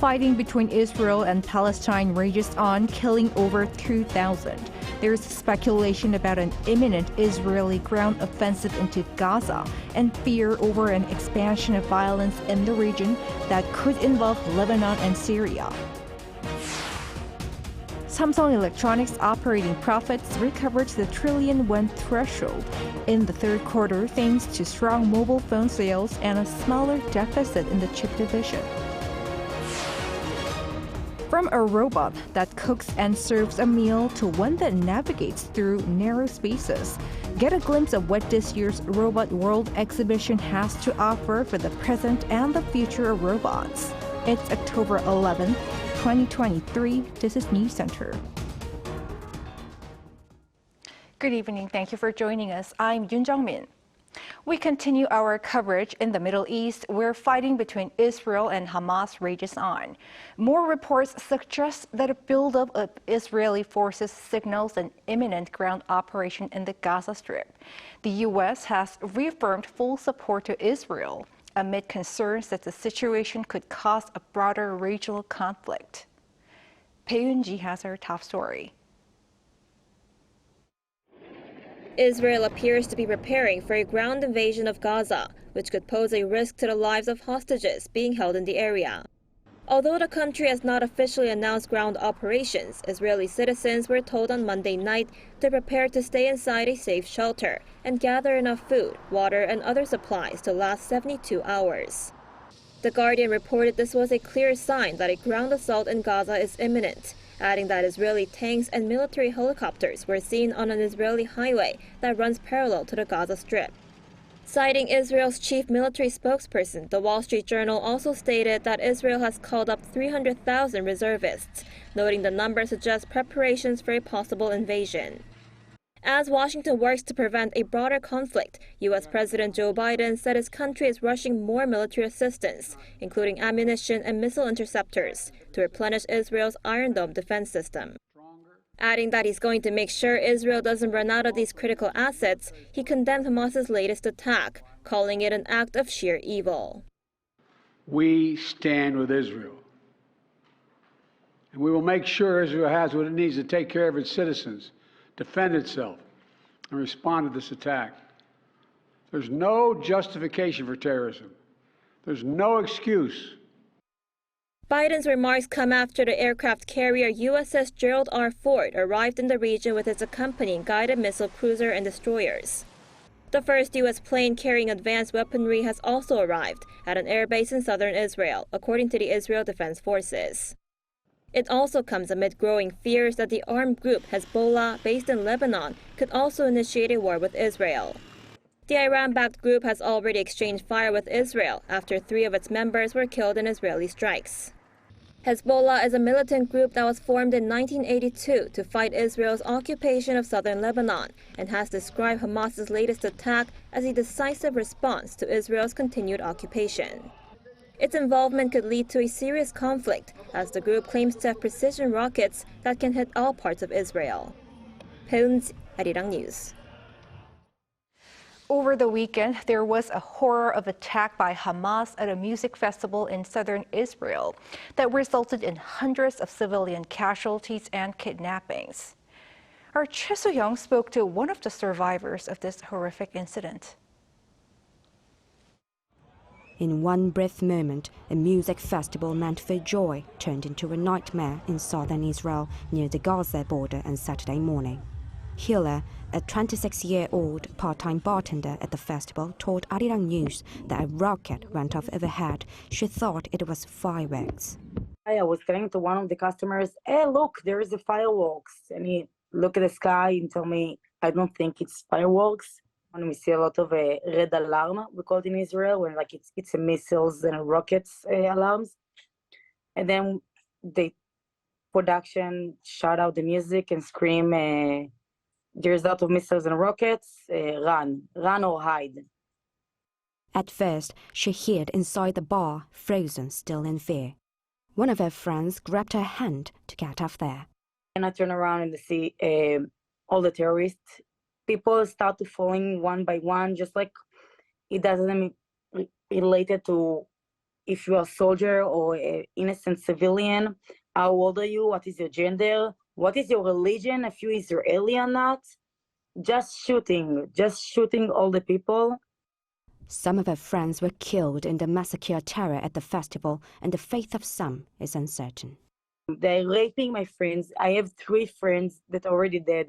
Fighting between Israel and Palestine rages on, killing over 2,000. There's speculation about an imminent Israeli ground offensive into Gaza and fear over an expansion of violence in the region that could involve Lebanon and Syria. Samsung Electronics operating profits recovered to the trillion won threshold in the third quarter thanks to strong mobile phone sales and a smaller deficit in the chip division. From a robot that cooks and serves a meal to one that navigates through narrow spaces, get a glimpse of what this year's Robot World exhibition has to offer for the present and the future of robots. It's October 11th, 2023. This is News Center. Good evening. Thank you for joining us. I'm Yoon Jung-min. We continue our coverage in the Middle East, where fighting between Israel and Hamas rages on. More reports suggest that a buildup of Israeli forces signals an imminent ground operation in the Gaza Strip. The U.S. has reaffirmed full support to Israel amid concerns that the situation could cause a broader regional conflict. Bae Yoon-ji has our top story. Israel appears to be preparing for a ground invasion of Gaza, which could pose a risk to the lives of hostages being held in the area. Although the country has not officially announced ground operations, Israeli citizens were told on Monday night to prepare to stay inside a safe shelter and gather enough food, water, and other supplies to last 72 hours. The Guardian reported this was a clear sign that a ground assault in Gaza is imminent, adding that Israeli tanks and military helicopters were seen on an Israeli highway that runs parallel to the Gaza Strip. Citing Israel's chief military spokesperson, the Wall Street Journal also stated that Israel has called up 300,000 reservists, noting the number suggests preparations for a possible invasion. As Washington works to prevent a broader conflict, U.S. President Joe Biden said his country is rushing more military assistance, including ammunition and missile interceptors, to replenish Israel's Iron Dome defense system. Adding that he's going to make sure Israel doesn't run out of these critical assets, he condemned Hamas's latest attack, calling it an act of sheer evil. We stand with Israel, and we will make sure Israel has what it needs to take care of its citizens, defend itself, and respond to this attack. There's no justification for terrorism. There's no excuse. Biden's remarks come after the aircraft carrier USS Gerald R. Ford arrived in the region with its accompanying guided missile cruiser and destroyers. The first U.S. plane carrying advanced weaponry has also arrived at an airbase in southern Israel, according to the Israel Defense Forces. It also comes amid growing fears that the armed group Hezbollah, based in Lebanon, could also initiate a war with Israel. The Iran-backed group has already exchanged fire with Israel after 3 of its members were killed in Israeli strikes. Hezbollah is a militant group that was formed in 1982 to fight Israel's occupation of southern Lebanon and has described Hamas's latest attack as a decisive response to Israel's continued occupation. Its involvement could lead to a serious conflict, as the group claims to have precision rockets that can hit all parts of Israel. Bae Yoon-ji, Arirang News. Over the weekend, there was a horror of attack by Hamas at a music festival in southern Israel that resulted in hundreds of civilian casualties and kidnappings. Our Choi So-young spoke to one of the survivors of this horrific incident. In one brief moment, a music festival meant for joy turned into a nightmare in southern Israel near the Gaza border on Saturday morning. Hila, a 26-year-old part-time bartender at the festival, told Arirang News that a rocket went off overhead. She thought it was fireworks. I was telling to one of the customers, "Hey, look, there is a fireworks." And he looked at the sky and told me, "I don't think it's fireworks." And we see a lot of red alarm, we call it in Israel, when like it's a missiles and rockets alarms. And then the production shut out the music and scream, "There's a lot of missiles and rockets, run or hide." At first, she hid inside the bar, frozen still in fear. One of her friends grabbed her hand to get off there. And I turn around and see all the terrorists. People start to falling one by one, just like it doesn't related to if you're a soldier or an innocent civilian. How old are you? What is your gender? What is your religion? If you're Israeli or not? Just shooting all the people. Some of her friends were killed in the massacre terror at the festival, and the fate of some is uncertain. They're raping my friends. I have 3 friends that are already dead.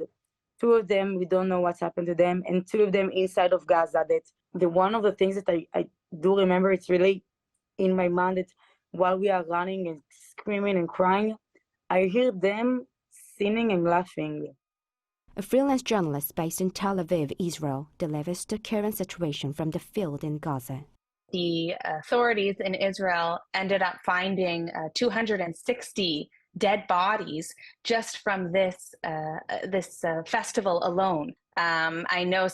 2 of them, we don't know what's happened to them, and 2 of them inside of Gaza. That one of the things that I do remember, it's really in my mind, that while we are running and screaming and crying, I hear them singing and laughing. A freelance journalist based in Tel Aviv, Israel, delivers the current situation from the field in Gaza. The authorities in Israel ended up finding 260 dead bodies just from this festival alone. I know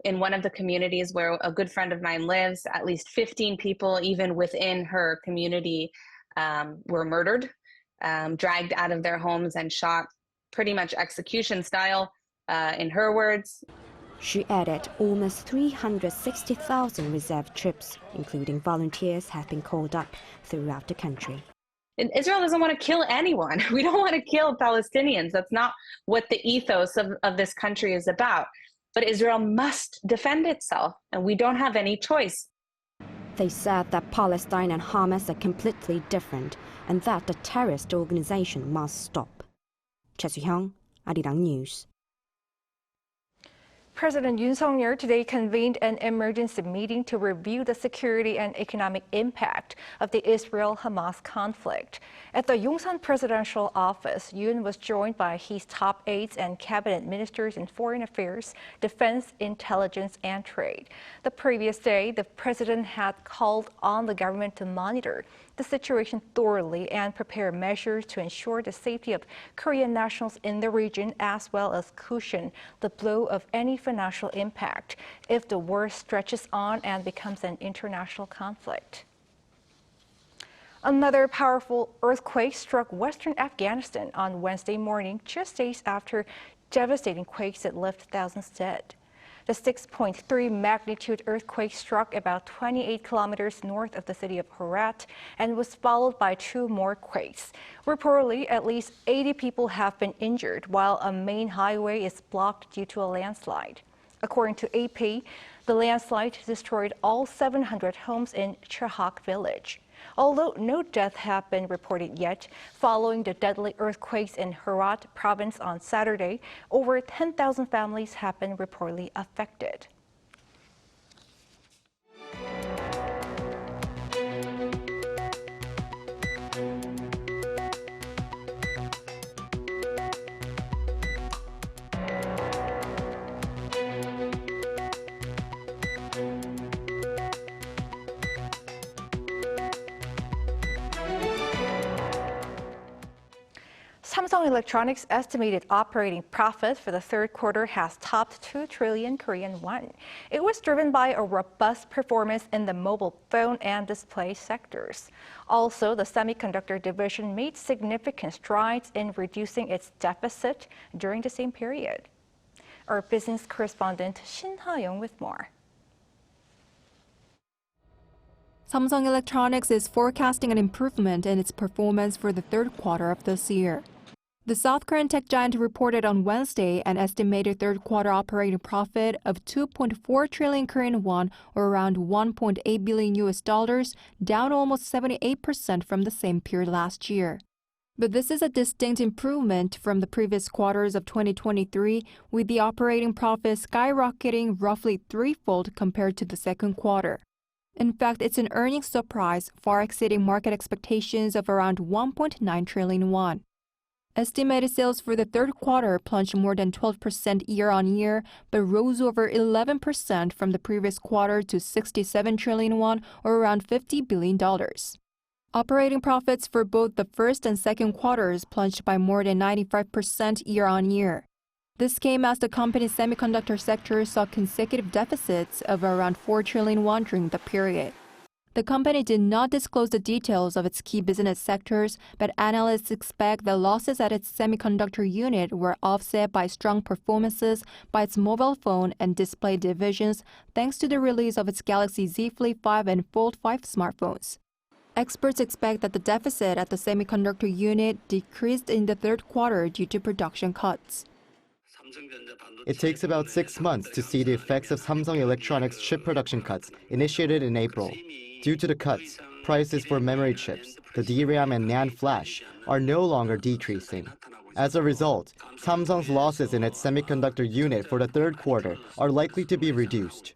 in one of the communities where a good friend of mine lives, at least 15 people, even within her community, were murdered, dragged out of their homes and shot pretty much execution style, in her words. She added almost 360,000 reserve troops, including volunteers, have been called up throughout the country. And Israel doesn't want to kill anyone. We don't want to kill Palestinians. That's not what the ethos of this country is about. But Israel must defend itself, and we don't have any choice. They said that Palestine and Hamas are completely different, and that the terrorist organization must stop. Cha Soo-hyung, Arirang News. President Yoon today convened an emergency meeting to review the security and economic impact of the Israel-Hamas conflict. At the Yongsan presidential office, Yoon was joined by his top aides and cabinet ministers in foreign affairs, defense, intelligence, and trade. The previous day, the president had called on the government to monitor the situation thoroughly and prepare measures to ensure the safety of Korean nationals in the region, as well as cushion the blow of any financial impact if the war stretches on and becomes an international conflict. Another powerful earthquake struck western Afghanistan on Wednesday morning, just days after devastating quakes that left thousands dead. The 6.3 magnitude earthquake struck about 28 kilometers north of the city of Herat and was followed by 2 more quakes. Reportedly, at least 80 people have been injured, while a main highway is blocked due to a landslide. According to AP, the landslide destroyed all 700 homes in Chahak village. Although no deaths have been reported yet, following the deadly earthquakes in Herat province on Saturday, over 10,000 families have been reportedly affected. Samsung Electronics' estimated operating profit for the third quarter has topped 2 trillion Korean won. It was driven by a robust performance in the mobile phone and display sectors. Also, the semiconductor division made significant strides in reducing its deficit during the same period. Our business correspondent Shin Ha-young with more. Samsung Electronics is forecasting an improvement in its performance for the third quarter of this year. The South Korean tech giant reported on Wednesday an estimated third quarter operating profit of 2.4 trillion Korean won, or around $1.8 billion, down almost 78% from the same period last year. But this is a distinct improvement from the previous quarters of 2023, with the operating profit skyrocketing roughly threefold compared to the second quarter. In fact, it's an earnings surprise far exceeding market expectations of around 1.9 trillion won. Estimated sales for the third quarter plunged more than 12% year-on-year, but rose over 11% from the previous quarter to 67 trillion won, or around $50 billion. Operating profits for both the first and second quarters plunged by more than 95% year-on-year. This came as the company's semiconductor sector saw consecutive deficits of around 4 trillion won during the period. The company did not disclose the details of its key business sectors, but analysts expect the losses at its semiconductor unit were offset by strong performances by its mobile phone and display divisions, thanks to the release of its Galaxy Z Flip 5 and Fold 5 smartphones. Experts expect that the deficit at the semiconductor unit decreased in the third quarter due to production cuts. It takes about 6 months to see the effects of Samsung Electronics chip production cuts initiated in April. Due to the cuts, prices for memory chips, the DRAM and NAND flash, are no longer decreasing. As a result, Samsung's losses in its semiconductor unit for the third quarter are likely to be reduced.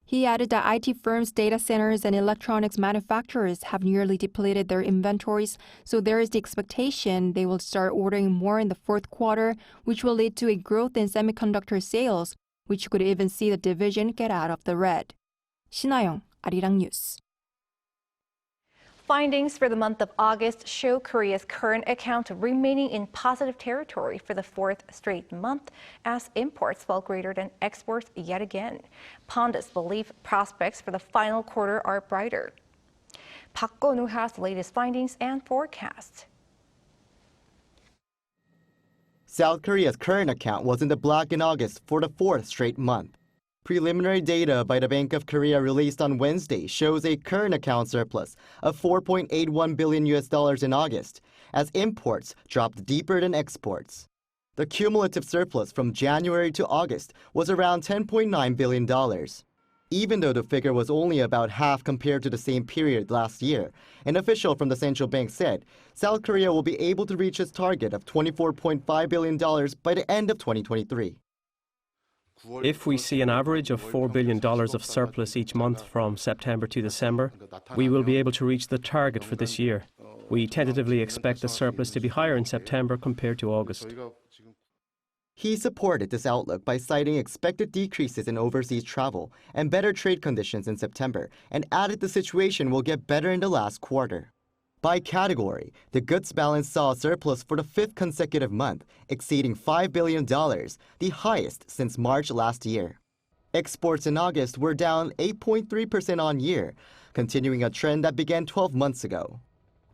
He added that IT firms, data centers, and electronics manufacturers have nearly depleted their inventories, so there is the expectation they will start ordering more in the fourth quarter, which will lead to a growth in semiconductor sales, which could even see the division get out of the red. 신하영, Arirang News. Findings for the month of August show Korea's current account remaining in positive territory for the fourth straight month as imports fell greater than exports yet again. Pundits believe prospects for the final quarter are brighter. Park Go-nu has the latest findings and forecast. South Korea's current account was in the black in August for the fourth straight month. Preliminary data by the Bank of Korea released on Wednesday shows a current account surplus of $4.81 billion in August, as imports dropped deeper than exports. The cumulative surplus from January to August was around $10.9 billion. Even though the figure was only about half compared to the same period last year, an official from the central bank said South Korea will be able to reach its target of $24.5 billion by the end of 2023. If we see an average of $4 billion of surplus each month from September to December, we will be able to reach the target for this year. We tentatively expect the surplus to be higher in September compared to August. He supported this outlook by citing expected decreases in overseas travel and better trade conditions in September, and added the situation will get better in the last quarter. By category, the goods balance saw a surplus for the fifth consecutive month, exceeding $5 billion, the highest since March last year. Exports in August were down 8.3% on year, continuing a trend that began 12 months ago.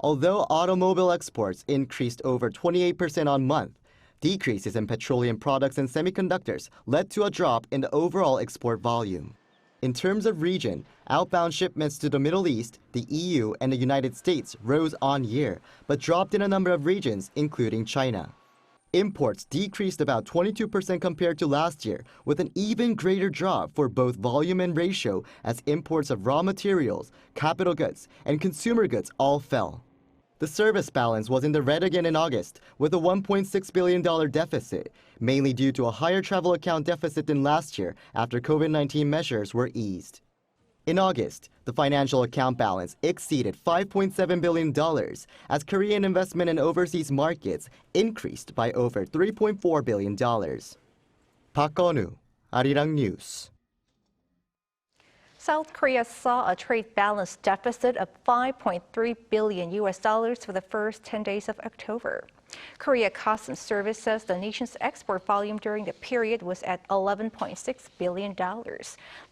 Although automobile exports increased over 28% on month, decreases in petroleum products and semiconductors led to a drop in the overall export volume. In terms of region, outbound shipments to the Middle East, the EU, and the United States rose on year, but dropped in a number of regions, including China. Imports decreased about 22% compared to last year, with an even greater drop for both volume and ratio as imports of raw materials, capital goods, and consumer goods all fell. The service balance was in the red again in August, with a $1.6 billion deficit, mainly due to a higher travel account deficit than last year after COVID-19 measures were eased. In August, the financial account balance exceeded $5.7 billion as Korean investment in overseas markets increased by over $3.4 billion. Park Go-nu, Arirang News. South Korea saw a trade balance deficit of $5.3 billion for the first 10 days of October. Korea Customs Service says the nation's export volume during the period was at $11.6 billion.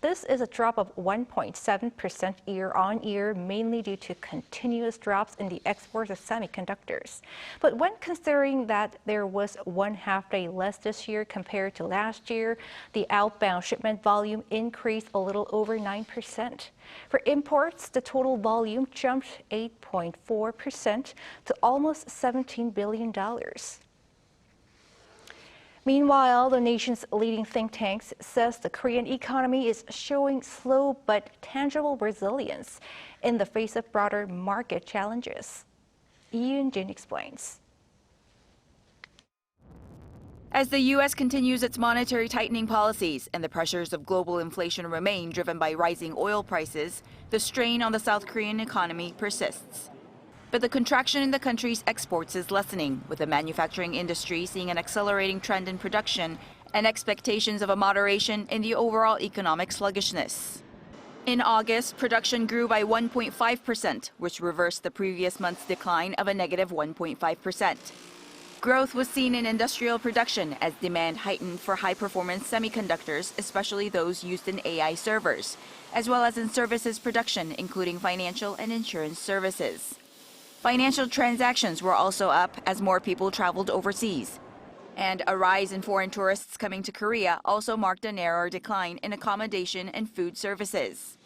This is a drop of 1.7% year-on-year, mainly due to continuous drops in the exports of semiconductors. But when considering that there was 1 half-day less this year compared to last year, the outbound shipment volume increased a little over 9%. For imports, the total volume jumped 8.4% to almost $17 billion. Meanwhile, the nation's leading think tanks says the Korean economy is showing slow but tangible resilience in the face of broader market challenges. Yoon explains. As the U.S. continues its monetary tightening policies and the pressures of global inflation remain driven by rising oil prices, the strain on the South Korean economy persists. But the contraction in the country's exports is lessening, with the manufacturing industry seeing an accelerating trend in production and expectations of a moderation in the overall economic sluggishness. In August, production grew by 1.5%, which reversed the previous month's decline of a negative 1.5%. Growth was seen in industrial production as demand heightened for high-performance semiconductors, especially those used in AI servers, as well as in services production, including financial and insurance services. Financial transactions were also up as more people traveled overseas. And a rise in foreign tourists coming to Korea also marked a narrower decline in accommodation and food services.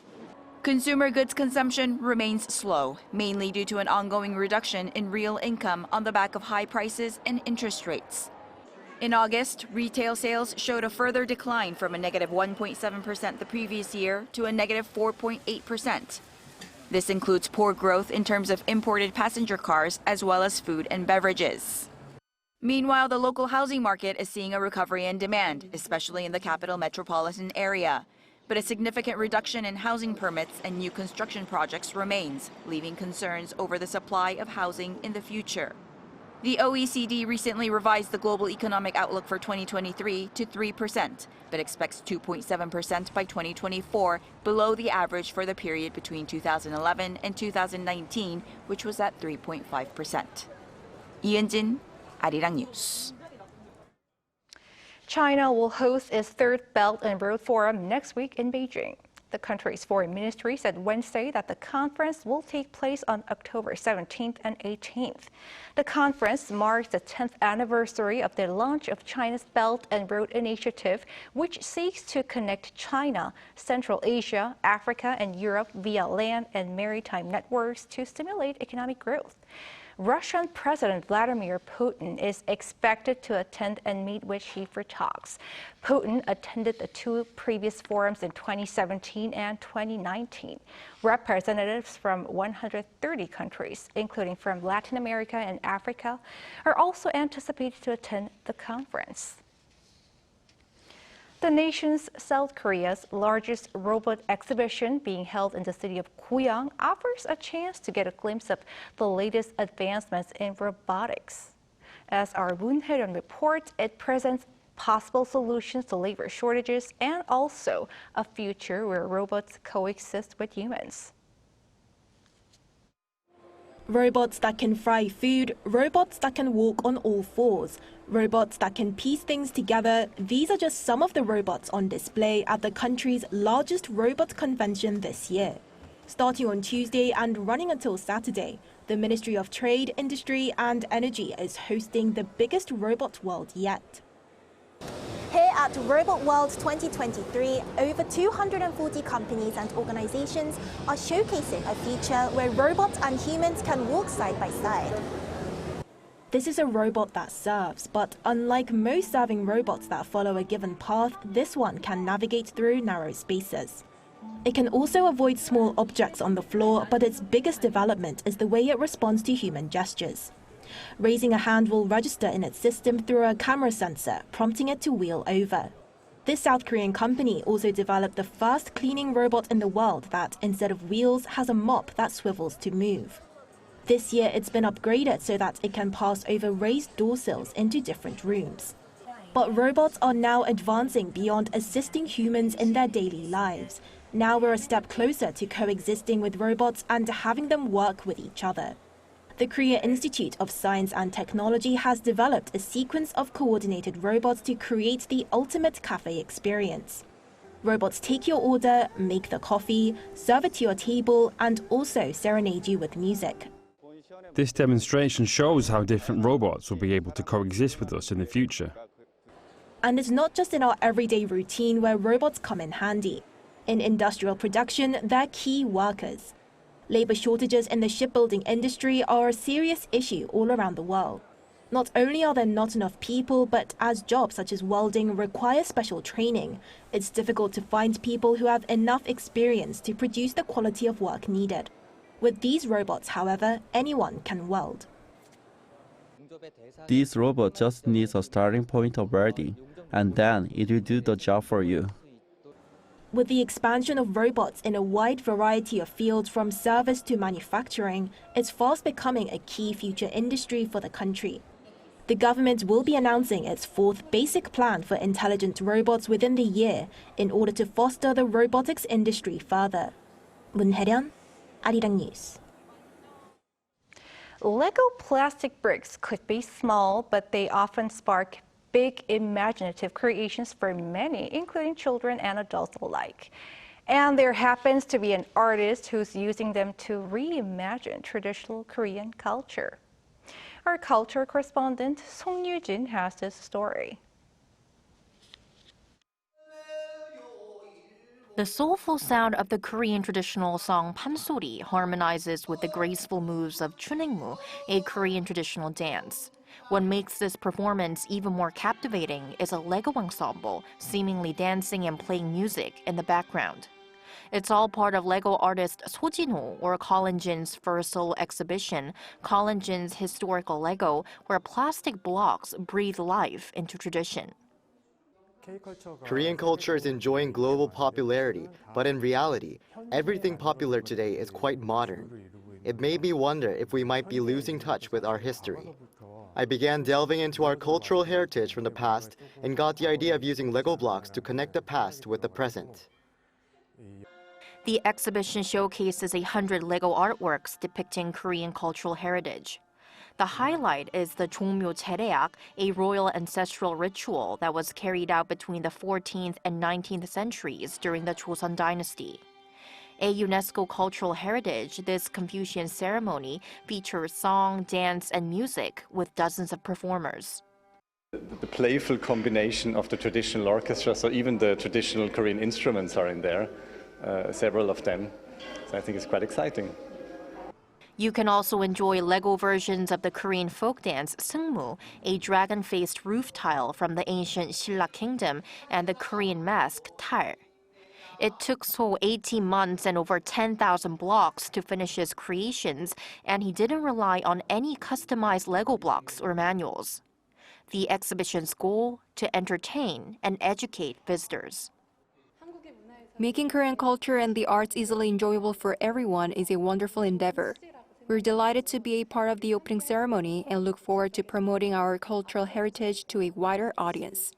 Consumer goods consumption remains slow, mainly due to an ongoing reduction in real income on the back of high prices and interest rates. In August, retail sales showed a further decline from a negative 1.7% the previous year to a negative 4.8%. This includes poor growth in terms of imported passenger cars as well as food and beverages. Meanwhile, the local housing market is seeing a recovery in demand, especially in the capital metropolitan area. But a significant reduction in housing permits and new construction projects remains, leaving concerns over the supply of housing in the future. The OECD recently revised the global economic outlook for 2023 to 3%, but expects 2.7% by 2024, below the average for the period between 2011 and 2019, which was at 3.5%. 이은진, Arirang News. China will host its third Belt and Road Forum next week in Beijing. The country's foreign ministry said Wednesday that the conference will take place on October 17th and 18th. The conference marks the 10th anniversary of the launch of China's Belt and Road Initiative, which seeks to connect China, Central Asia, Africa, and Europe via land and maritime networks to stimulate economic growth. Russian President Vladimir Putin is expected to attend and meet with Xi for talks. Putin attended the two previous forums in 2017 and 2019. Representatives from 130 countries, including from Latin America and Africa, are also anticipated to attend the conference. The nation's South Korea's largest robot exhibition, being held in the city of Goyang, offers a chance to get a glimpse of the latest advancements in robotics. As our Woon Hae-ryun reports, it presents possible solutions to labor shortages and also a future where robots coexist with humans. Robots that can fry food, robots that can walk on all fours, robots that can piece things together. These are just some of the robots on display at the country's largest robot convention this year. Starting on Tuesday and running until Saturday, the Ministry of Trade, Industry and Energy is hosting the biggest robot world yet. Here at Robot World 2023, over 240 companies and organizations are showcasing a future where robots and humans can walk side by side. This is a robot that serves, but unlike most serving robots that follow a given path, this one can navigate through narrow spaces. It can also avoid small objects on the floor, but its biggest development is the way it responds to human gestures. Raising a hand will register in its system through a camera sensor, prompting it to wheel over. This South Korean company also developed the first cleaning robot in the world that, instead of wheels, has a mop that swivels to move. This year, it's been upgraded so that it can pass over raised door sills into different rooms. But robots are now advancing beyond assisting humans in their daily lives. Now we're a step closer to coexisting with robots and having them work with each other. The Korea Institute of Science and Technology has developed a sequence of coordinated robots to create the ultimate cafe experience. Robots take your order, make the coffee, serve it to your table, and also serenade you with music. This demonstration shows how different robots will be able to coexist with us in the future. And it's not just in our everyday routine where robots come in handy. In industrial production, they're key workers. Labor shortages in the shipbuilding industry are a serious issue all around the world. Not only are there not enough people, but as jobs such as welding require special training, it's difficult to find people who have enough experience to produce the quality of work needed. With these robots, however, anyone can weld. This robot just needs a starting point of welding, and then it will do the job for you. With the expansion of robots in a wide variety of fields from service to manufacturing, it's fast becoming a key future industry for the country. The government will be announcing its fourth basic plan for intelligent robots within the year in order to foster the robotics industry further. Woon Hae-ryun, Arirang News. Lego plastic bricks could be small, but they often spark big imaginative creations for many, including children and adults alike. And there happens to be an artist who's using them to reimagine traditional Korean culture. Our culture correspondent Song Yoo-jin has this story. The soulful sound of the Korean traditional song pansori harmonizes with the graceful moves of chunengmu, a Korean traditional dance. What makes this performance even more captivating is a Lego ensemble seemingly dancing and playing music in the background. It's all part of Lego artist So Jin-ho or Colin Jin's first solo exhibition, Colin Jin's Historical Lego, where plastic blocks breathe life into tradition. Korean culture is enjoying global popularity, but in reality, everything popular today is quite modern. It made me wonder if we might be losing touch with our history. I began delving into our cultural heritage from the past and got the idea of using Lego blocks to connect the past with the present. The exhibition showcases 100 Lego artworks depicting Korean cultural heritage. The highlight is the 종묘 제례악, a royal ancestral ritual that was carried out between the 14th and 19th centuries during the Joseon dynasty. A UNESCO cultural heritage, this Confucian ceremony features song, dance, and music with dozens of performers. The playful combination of the traditional orchestra, so even the traditional Korean instruments are in there, several of them. So I think it's quite exciting. You can also enjoy Lego versions of the Korean folk dance Seungmu, a dragon-faced roof tile from the ancient Silla kingdom, and the Korean mask Tal. It took So 18 months and over 10,000 blocks to finish his creations, and he didn't rely on any customized Lego blocks or manuals. The exhibition's goal: to entertain and educate visitors. Making Korean culture and the arts easily enjoyable for everyone is a wonderful endeavor. We're delighted to be a part of the opening ceremony and look forward to promoting our cultural heritage to a wider audience.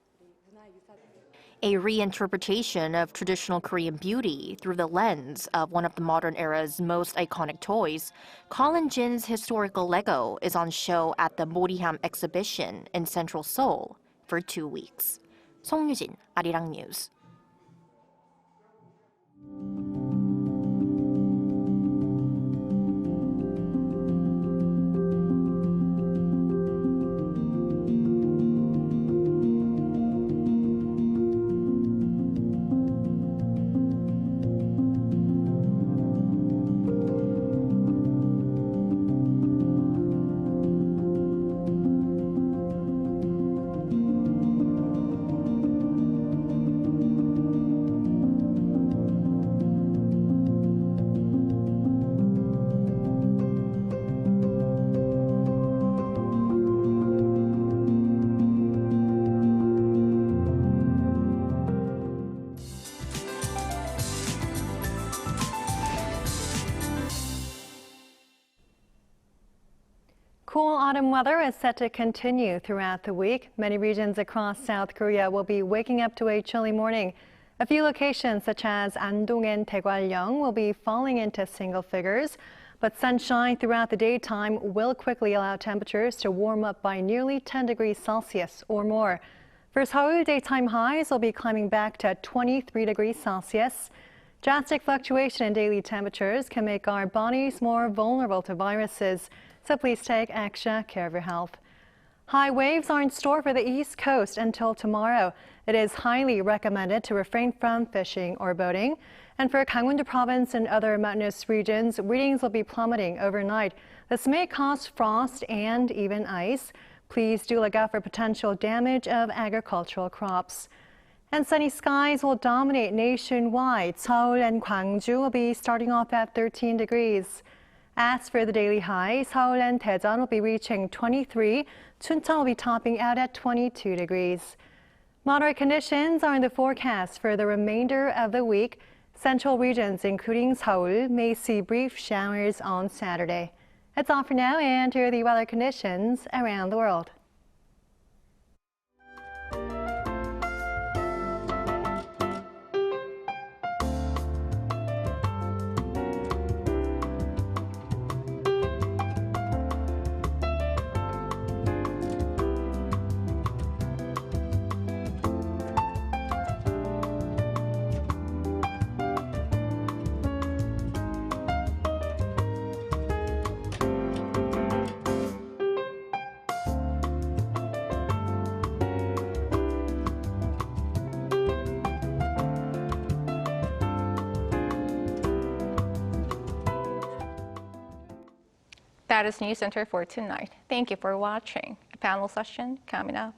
A reinterpretation of traditional Korean beauty through the lens of one of the modern era's most iconic toys, Colin Jin's Historical Lego is on show at the Moriham exhibition in Central Seoul for 2 weeks. 송유진, Arirang News. Cool autumn weather is set to continue throughout the week. Many regions across South Korea will be waking up to a chilly morning. A few locations such as Andong and Daegwallyeong will be falling into single figures, but sunshine throughout the daytime will quickly allow temperatures to warm up by nearly 10 degrees Celsius or more. For Seoul, daytime highs will be climbing back to 23 degrees Celsius. Drastic fluctuation in daily temperatures can make our bodies more vulnerable to viruses, so please take extra care of your health. High waves are in store for the East Coast until tomorrow. It is highly recommended to refrain from fishing or boating. And for Gangwon-do province and other mountainous regions, readings will be plummeting overnight. This may cause frost and even ice. Please do look out for potential damage of agricultural crops. And sunny skies will dominate nationwide. Seoul and Gwangju will be starting off at 13 degrees. As for the daily high, Seoul and Daejeon will be reaching 23. Chuncheon will be topping out at 22 degrees. Moderate conditions are in the forecast for the remainder of the week. Central regions, including Seoul, may see brief showers on Saturday. That's all for now, and here are the weather conditions around the world. That is News Center for tonight. Thank you for watching. A panel session coming up.